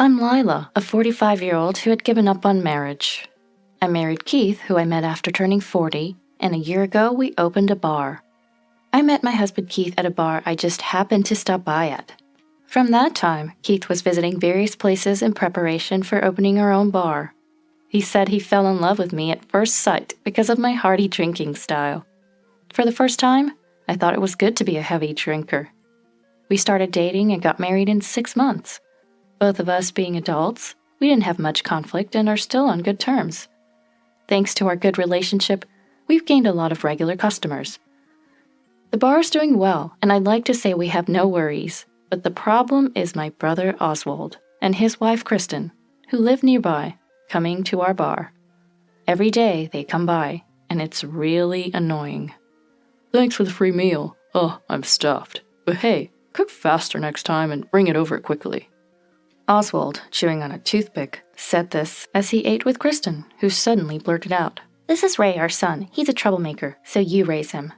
I'm Lila, a 45-year-old who had given up on marriage. I married Keith, who I met after turning 40, and a year ago we opened a bar. I met my husband Keith at a bar I just happened to stop by at. From that time, Keith was visiting various places in preparation for opening our own bar. He said he fell in love with me at first sight because of my hearty drinking style. For the first time, I thought it was good to be a heavy drinker. We started dating and got married in 6 months. Both of us being adults, we didn't have much conflict and are still on good terms. Thanks to our good relationship, we've gained a lot of regular customers. The bar is doing well, and I'd like to say we have no worries, but the problem is my brother Oswald and his wife Kristen, who live nearby, coming to our bar. Every day they come by, and it's really annoying. Thanks for the free meal. Oh, I'm stuffed. But hey, cook faster next time and bring it over quickly. Oswald, chewing on a toothpick, said this as he ate with Kristen, who suddenly blurted out, "This is Ray, our son. He's a troublemaker, so you raise him,"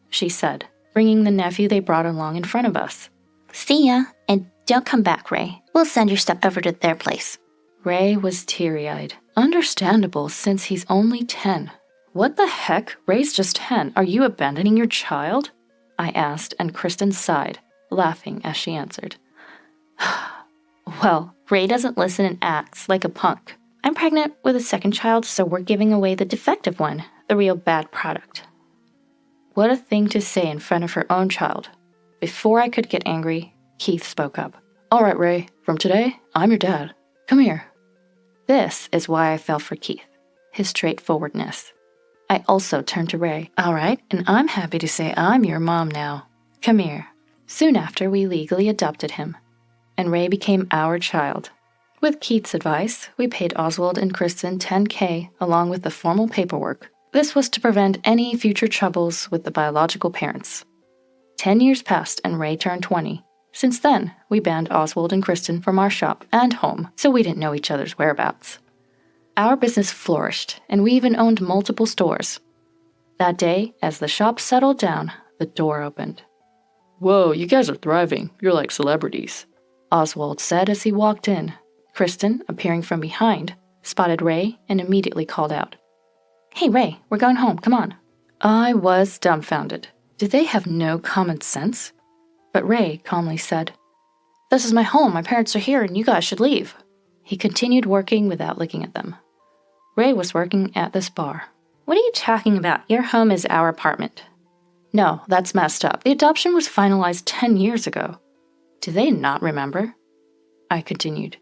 she said, bringing the nephew they brought along in front of us. "See ya, and don't come back, Ray. We'll send your stuff over to their place." Ray was teary-eyed. Understandable, since he's only 10. "What the heck? Ray's just 10. Are you abandoning your child?" I asked, and Kristen sighed, laughing as she answered. "Well, Ray doesn't listen and acts like a punk. I'm pregnant with a second child, so we're giving away the defective one, the real bad product." What a thing to say in front of her own child. Before I could get angry, Keith spoke up. "All right, Ray, from today, I'm your dad. Come here." This is why I fell for Keith, his straightforwardness. I also turned to Ray. "All right, and I'm happy to say I'm your mom now. Come here." Soon after, we legally adopted him, and Ray became our child. With Keith's advice, we paid Oswald and Kristen $10,000 along with the formal paperwork. This was to prevent any future troubles with the biological parents. 10 years passed and Ray turned 20. Since then, we banned Oswald and Kristen from our shop and home, so we didn't know each other's whereabouts. Our business flourished, and we even owned multiple stores. That day, as the shop settled down, the door opened. "Whoa, you guys are thriving. You're like celebrities," Oswald said as he walked in. Kristen, appearing from behind, spotted Ray and immediately called out, "Hey, Ray, we're going home, come on." I was dumbfounded. Did they have no common sense? But Ray calmly said, "This is my home, my parents are here, and you guys should leave." He continued working without looking at them. Ray was working at this bar. "What are you talking about? Your home is our apartment." "No, that's messed up. The adoption was finalized 10 years ago." "Do they not remember?" I continued.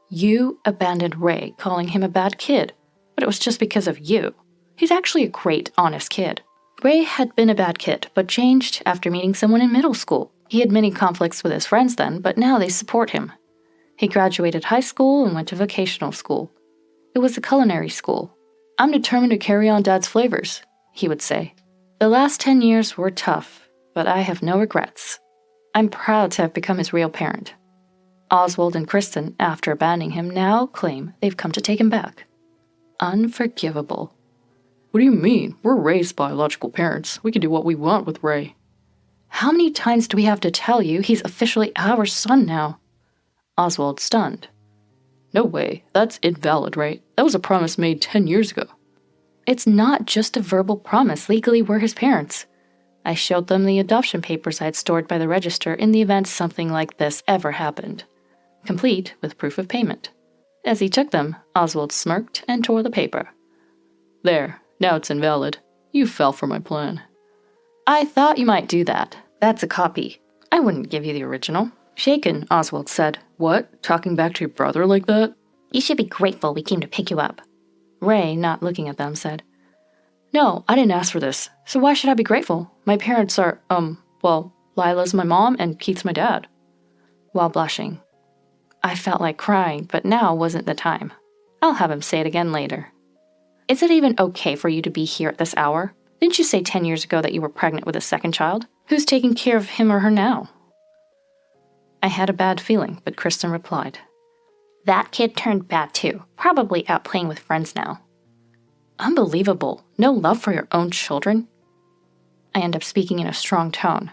"You abandoned Ray, calling him a bad kid, but it was just because of you. He's actually a great, honest kid." Ray had been a bad kid, but changed after meeting someone in middle school. He had many conflicts with his friends then, but now they support him. He graduated high school and went to vocational school. It was a culinary school. "I'm determined to carry on Dad's flavors," he would say. The last 10 years were tough, but I have no regrets. I'm proud to have become his real parent. Oswald and Kristen, after abandoning him, now claim they've come to take him back. Unforgivable. "What do you mean? We're Ray's biological parents. We can do what we want with Ray." "How many times do we have to tell you he's officially our son now?" Oswald stunned. "No way. That's invalid, right? That was a promise made 10 years ago." "It's not just a verbal promise. Legally, we're his parents." I showed them the adoption papers I had stored by the register in the event something like this ever happened, complete with proof of payment. As he took them, Oswald smirked and tore the paper. "There, now it's invalid. You fell for my plan." "I thought you might do that. That's a copy. I wouldn't give you the original." Shaken, Oswald said, "What? Talking back to your brother like that?" "You should be grateful we came to pick you up." Ray, not looking at them, said, "No, I didn't ask for this, so why should I be grateful? My parents are, well, Lila's my mom and Keith's my dad." While blushing. I felt like crying, but now wasn't the time. I'll have him say it again later. "Is it even okay for you to be here at this hour? Didn't you say 10 years ago that you were pregnant with a second child? Who's taking care of him or her now?" I had a bad feeling, but Kristen replied, "That kid turned bad too, probably out playing with friends now." Unbelievable. No love for your own children? I end up speaking in a strong tone.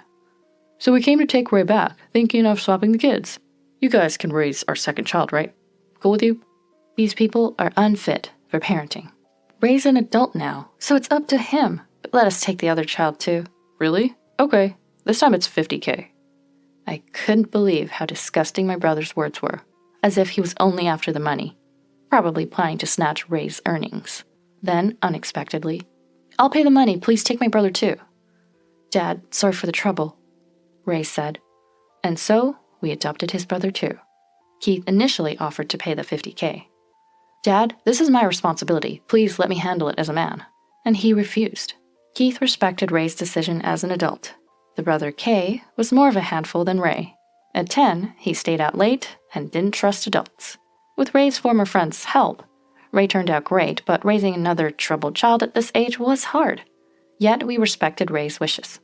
"So we came to take Ray back, thinking of swapping the kids. You guys can raise our second child, right? Cool with you? These people are unfit for parenting. Ray's an adult now, so it's up to him. But let us take the other child too. Really? Okay. This time it's $50K. I couldn't believe how disgusting my brother's words were, as if he was only after the money, probably planning to snatch Ray's earnings. Then, unexpectedly, "I'll pay the money, please take my brother too." "Dad, sorry for the trouble," Ray said. And so, we adopted his brother too. Keith initially offered to pay the $50K. "Dad, this is my responsibility, please let me handle it as a man." And he refused. Keith respected Ray's decision as an adult. The brother Kay was more of a handful than Ray. At 10, he stayed out late and didn't trust adults. With Ray's former friend's help, Ray turned out great, but raising another troubled child at this age was hard. Yet we respected Ray's wishes.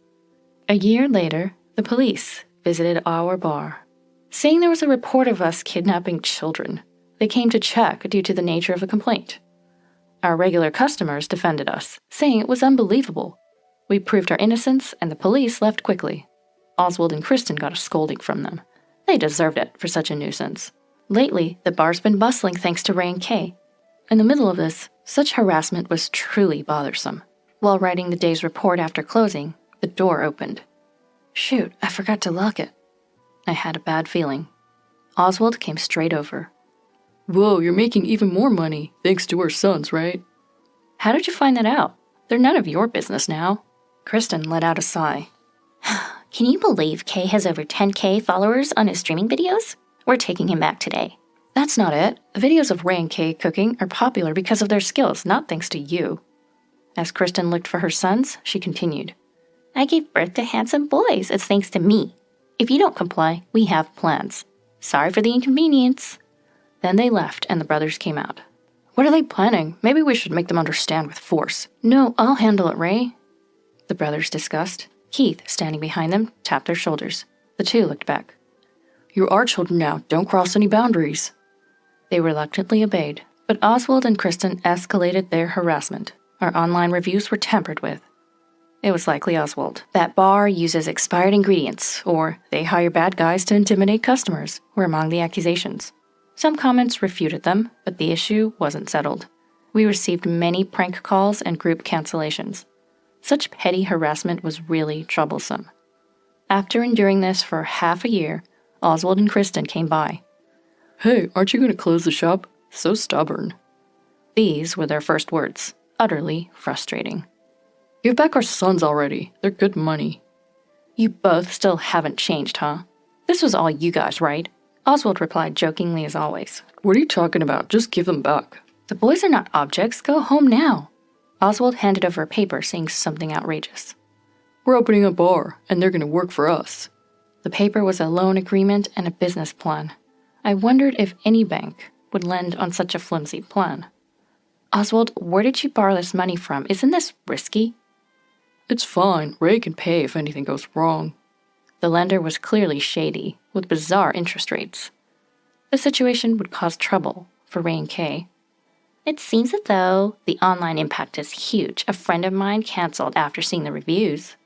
A year later, the police visited our bar. Saying there was a report of us kidnapping children, they came to check due to the nature of the complaint. Our regular customers defended us, saying it was unbelievable. We proved our innocence, and the police left quickly. Oswald and Kristen got a scolding from them. They deserved it for such a nuisance. Lately, the bar's been bustling thanks to Ray and Kay. In the middle of this, such harassment was truly bothersome. While writing the day's report after closing, the door opened. Shoot, I forgot to lock it. I had a bad feeling. Oswald came straight over. Whoa, you're making even more money, thanks to our sons, right? How did you find that out? They're none of your business now. Kristen let out a sigh. Can you believe Kay has over 10K followers on his streaming videos? We're taking him back today. That's not it. The videos of Ray and Kay cooking are popular because of their skills, not thanks to you. As Kristen looked for her sons, she continued. I gave birth to handsome boys. It's thanks to me. If you don't comply, we have plans. Sorry for the inconvenience. Then they left and the brothers came out. What are they planning? Maybe we should make them understand with force. No, I'll handle it, Ray. The brothers discussed. Keith, standing behind them, tapped their shoulders. The two looked back. You're our children now. Don't cross any boundaries. They reluctantly obeyed, but Oswald and Kristen escalated their harassment. Our online reviews were tampered with. It was likely Oswald. That bar uses expired ingredients, or they hire bad guys to intimidate customers, were among the accusations. Some comments refuted them, but the issue wasn't settled. We received many prank calls and group cancellations. Such petty harassment was really troublesome. After enduring this for half a year, Oswald and Kristen came by. Hey, aren't you going to close the shop? So stubborn. These were their first words, utterly frustrating. Give back our sons already. They're good money. You both still haven't changed, huh? This was all you guys, right? Oswald replied jokingly as always. What are you talking about? Just give them back. The boys are not objects. Go home now. Oswald handed over a paper saying something outrageous. We're opening a bar, and they're going to work for us. The paper was a loan agreement and a business plan. I wondered if any bank would lend on such a flimsy plan. Oswald, where did you borrow this money from? Isn't this risky? It's fine. Ray can pay if anything goes wrong. The lender was clearly shady, with bizarre interest rates. The situation would cause trouble for Ray and Kay. It seems as though the online impact is huge. A friend of mine canceled after seeing the reviews.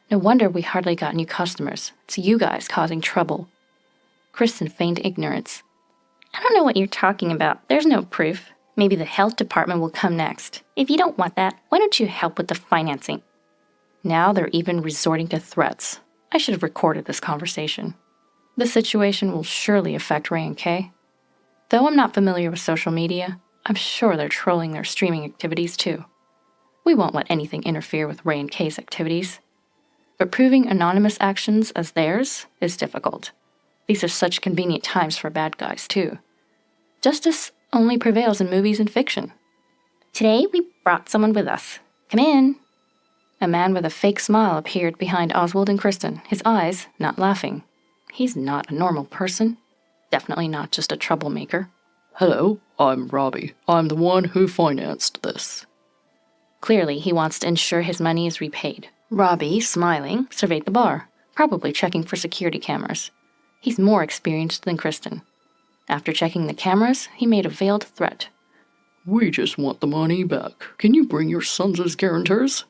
No wonder we hardly got new customers. It's you guys causing trouble. Kristen feigned ignorance. I don't know what you're talking about. There's no proof. Maybe the health department will come next. If you don't want that, why don't you help with the financing? Now they're even resorting to threats. I should have recorded this conversation. The situation will surely affect Ray and Kay. Though I'm not familiar with social media, I'm sure they're trolling their streaming activities too. We won't let anything interfere with Ray and Kay's activities. But proving anonymous actions as theirs is difficult. These are such convenient times for bad guys too. Justice only prevails in movies and fiction. Today we brought someone with us. Come in. A man with a fake smile appeared behind Oswald and Kristen, his eyes not laughing. He's not a normal person. Definitely not just a troublemaker. Hello, I'm Robbie. I'm the one who financed this. Clearly, he wants to ensure his money is repaid. Robbie, smiling, surveyed the bar, probably checking for security cameras. He's more experienced than Kristen. After checking the cameras, he made a veiled threat. We just want the money back. Can you bring your sons as guarantors?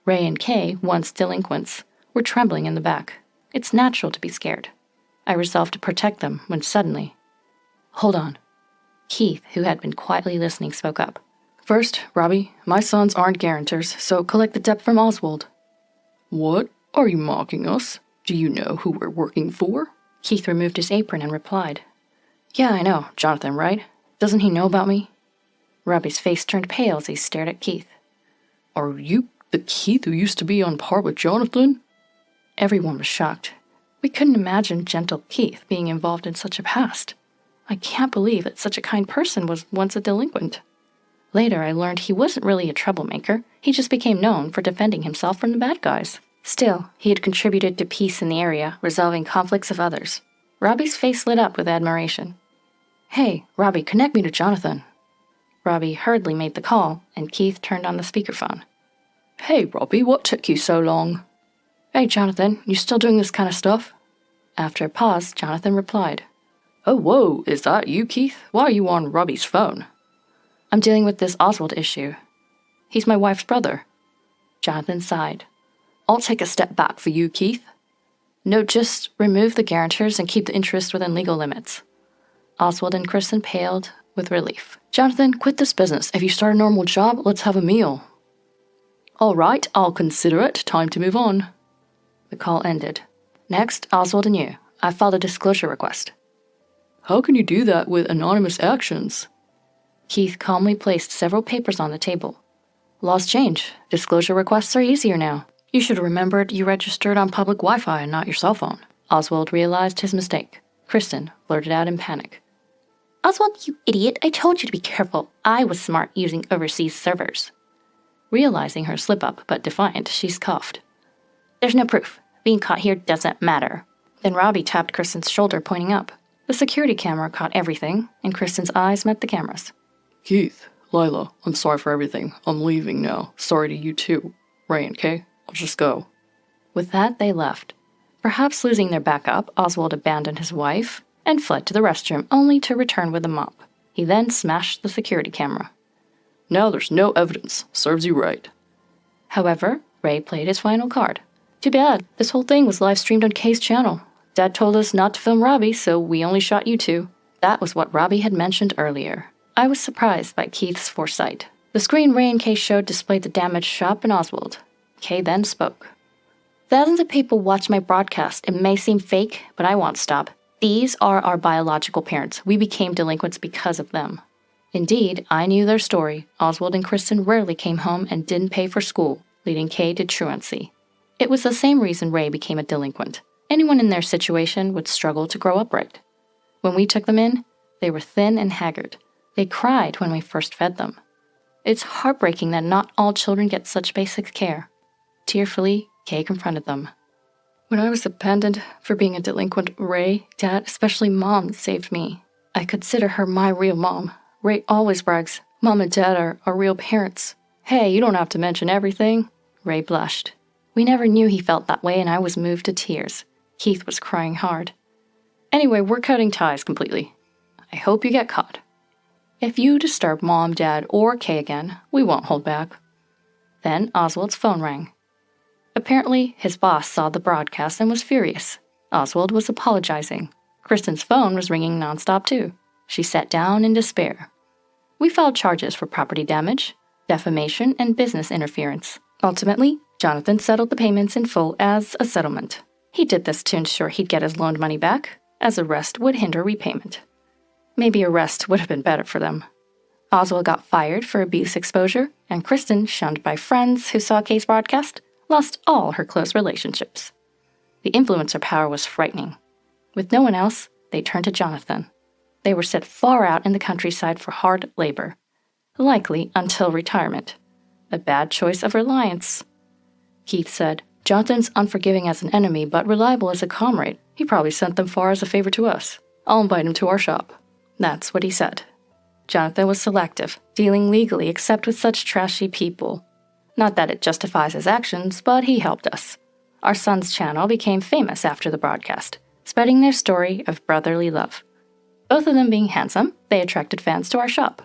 Ray and Kay, once delinquents, were trembling in the back. It's natural to be scared. I resolved to protect them when suddenly... Hold on. Keith, who had been quietly listening, spoke up. First, Robbie, my sons aren't guarantors, so collect the debt from Oswald. What? Are you mocking us? Do you know who we're working for? Keith removed his apron and replied. Yeah, I know, Jonathan, right? Doesn't he know about me? Robbie's face turned pale as he stared at Keith. Are you the Keith who used to be on par with Jonathan? Everyone was shocked. We couldn't imagine gentle Keith being involved in such a past. I can't believe that such a kind person was once a delinquent. Later, I learned he wasn't really a troublemaker. He just became known for defending himself from the bad guys. Still, he had contributed to peace in the area, resolving conflicts of others. Robbie's face lit up with admiration. Hey, Robbie, connect me to Jonathan. Robbie hurriedly made the call, and Keith turned on the speakerphone. Hey, Robbie, what took you so long? Hey, Jonathan, you still doing this kind of stuff? After a pause, Jonathan replied. Oh, whoa, is that you, Keith? Why are you on Robbie's phone? I'm dealing with this Oswald issue. He's my wife's brother. Jonathan sighed. I'll take a step back for you, Keith. No, just remove the guarantors and keep the interest within legal limits. Oswald and Kristen paled with relief. Jonathan, quit this business. If you start a normal job, let's have a meal. All right, I'll consider it. Time to move on. The call ended. Next, Oswald and you. I filed a disclosure request. How can you do that with anonymous actions? Keith calmly placed several papers on the table. Laws change. Disclosure requests are easier now. You should have remembered you registered on public Wi-Fi and not your cell phone. Oswald realized his mistake. Kristen blurted out in panic. Oswald, you idiot, I told you to be careful. I was smart using overseas servers. Realizing her slip-up, but defiant, she scoffed. There's no proof. Being caught here doesn't matter. Then Robbie tapped Kristen's shoulder, pointing up. The security camera caught everything, and Kristen's eyes met the cameras. Keith, Lila, I'm sorry for everything. I'm leaving now. Sorry to you too. Rain, okay? I'll just go. With that, they left. Perhaps losing their backup, Oswald abandoned his wife and fled to the restroom, only to return with a mop. He then smashed the security camera. Now there's no evidence. Serves you right. However, Ray played his final card. Too bad. This whole thing was live-streamed on Kay's channel. Dad told us not to film Robbie, so we only shot you two. That was what Robbie had mentioned earlier. I was surprised by Keith's foresight. The screen Ray and Kay showed displayed the damaged shop and Oswald. Kay then spoke. Thousands of people watch my broadcast. It may seem fake, but I won't stop. These are our biological parents. We became delinquents because of them. Indeed, I knew their story. Oswald and Kristen rarely came home and didn't pay for school, leading Kay to truancy. It was the same reason Ray became a delinquent. Anyone in their situation would struggle to grow up right. When we took them in, they were thin and haggard. They cried when we first fed them. It's heartbreaking that not all children get such basic care. Tearfully, Kay confronted them. When I was abandoned for being a delinquent, Ray, Dad, especially Mom, saved me. I consider her my real mom. Ray always brags, Mom and Dad are our real parents. Hey, you don't have to mention everything. Ray blushed. We never knew he felt that way, and I was moved to tears. Keith was crying hard. Anyway, we're cutting ties completely. I hope you get caught. If you disturb Mom, Dad, or Kay again, we won't hold back. Then Oswald's phone rang. Apparently, his boss saw the broadcast and was furious. Oswald was apologizing. Kristen's phone was ringing nonstop too. She sat down in despair. We filed charges for property damage, defamation, and business interference. Ultimately, Jonathan settled the payments in full as a settlement. He did this to ensure he'd get his loaned money back, as arrest would hinder repayment. Maybe arrest would have been better for them. Oswald got fired for abuse exposure, and Kristen, shunned by friends who saw Kay's broadcast, lost all her close relationships. The influencer power was frightening. With no one else, they turned to Jonathan. They were set far out in the countryside for hard labor, likely until retirement. A bad choice of reliance. Keith said, Jonathan's unforgiving as an enemy, but reliable as a comrade. He probably sent them far as a favor to us. I'll invite him to our shop. That's what he said. Jonathan was selective, dealing legally except with such trashy people. Not that it justifies his actions, but he helped us. Our son's channel became famous after the broadcast, spreading their story of brotherly love. Both of them being handsome, they attracted fans to our shop.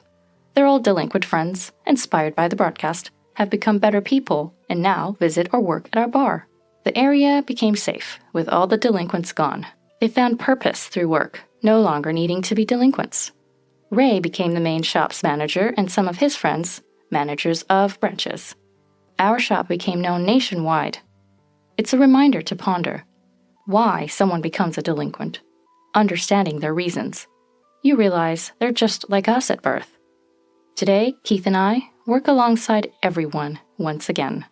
Their old delinquent friends, inspired by the broadcast, have become better people and now visit or work at our bar. The area became safe, with all the delinquents gone. They found purpose through work, no longer needing to be delinquents. Ray became the main shop's manager, and some of his friends, managers of branches. Our shop became known nationwide. It's a reminder to ponder why someone becomes a delinquent, understanding their reasons. You realize they're just like us at birth. Today, Keith and I work alongside everyone once again.